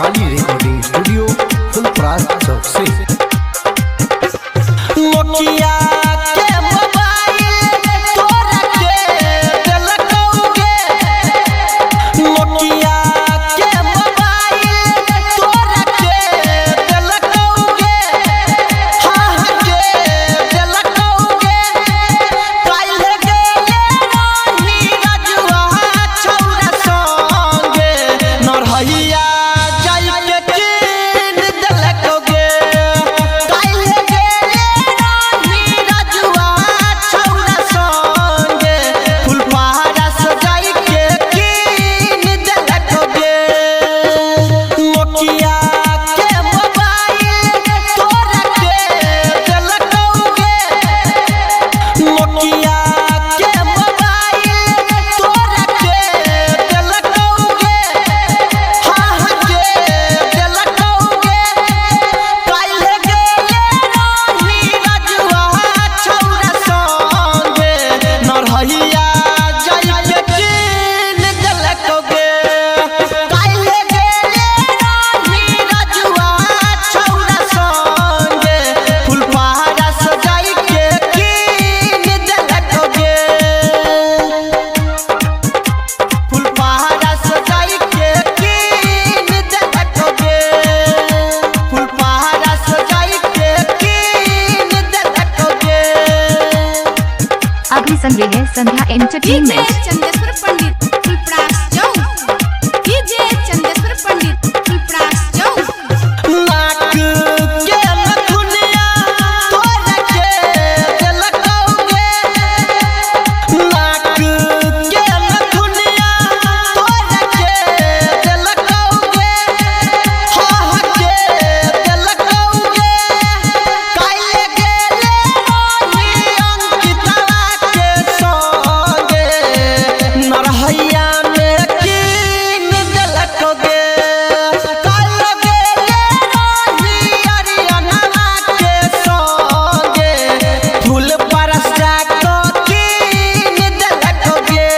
काली recording studio Phulparas चौक से। Nokia के mobile तोरा के दिलकौगे, नोकिया के मोबाइल तोरा के दिलकौगे, हाँ के दिलकौगे। काल्हे गेले रही रजुआ छौरा संगे, नरहैया जाइके कीन दिलकौगे। काल्हे गेले रही रजुआ छौरा संगे, फुलपहाड़ा सजाइके कीन दिलकौगे। नोकिया के मोबाइल तोरा के दिलकौगे, नोकिया के मोबाइल तोरा के दिलकौगे, हाँ के दिलकौगे। काल्हे गेले रही रजुआ छौरा संगे, नरहैया जाइके कीन दिलकौगे। काल्हे गेले रही रजुआ छौरा संगे, फुलपहाड़ा सजाइके कीन दिलकौगे। फुलपहाड़ा सजाइके कीन दिलकौगे, फुलपहाड़ा सजाइके कीन दिलकौगे। अभी सुन रहे हैं संध्या एंटरटेनमेंट। चंदेश्वर पंडित फुलपरास चौक, डीजे चंदेश्वर पंडित फुलपरास चौक। नाक के नथुनिया तोरा के दिलकौगे, नाक के नथुनिया तोरा के दिलकौगे, हाँ के दिलकौगे। काल्हे गेले रही अंकितवा के संगे, नरहैया में कीन दिलकौगे। काल्हे गेले रही अरियनवा के संगे, फुलपरास जाके कीन दिलकौगे।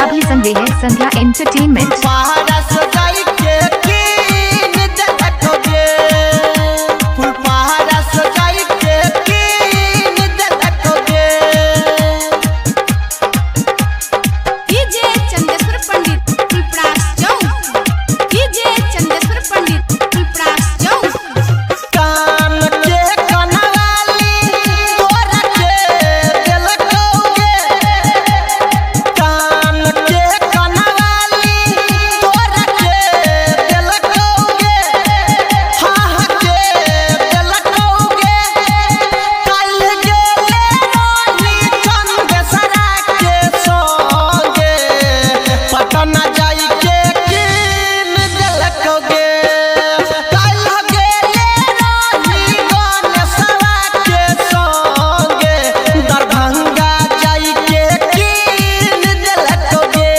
अभी सुन रहे हैं संध्या एंटरटेनमेंट। फुलपहाड़ा सजाइके कीन दिलकौगे, फुलपहाड़ा सजाइके कीन दिलकौगे। डीजे चंदेश्वर पंडित फुलपरास चौक, डीजे चंदेश्वर पंडित फुलपरास चौक। कान के कनवाली तोरा के दिलकौगे, कान के कनवाली तोरा के दिलकौगे, हाँ के दिलकौगे। काल्हे गेले रही चंदेसरा के संगे, पटना जाइके कीन दिलकौगे। काल्हे गेले रही गणेशवा के संगे, दरभंगा जाइके कीन दिलकौगे।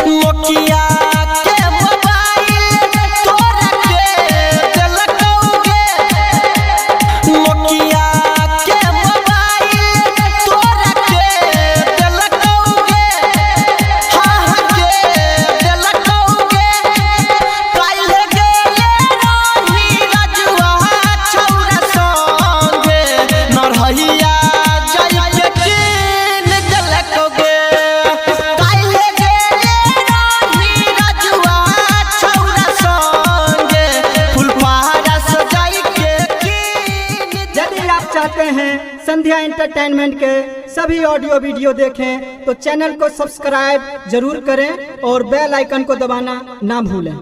नोकिया के मोबाइल तोरा के दिलकौगे, नोकिया के मोबाइल तोरा के दिलकौगे, हाँ के दिलकौगे। काल्हे गेले रही रजुआ छौरा संगे, नरहैया जाइके कीन दिलकौगे। काल्हे गेले रही रजुआ छौरा संगे, फुलपहाड़ा सजाइके कीन। यदि आप चाहते हैं संध्या एंटरटेनमेंट के सभी ऑडियो वीडियो देखें तो चैनल को सब्सक्राइब जरूर करें और बेल आइकन को दबाना ना भूलें।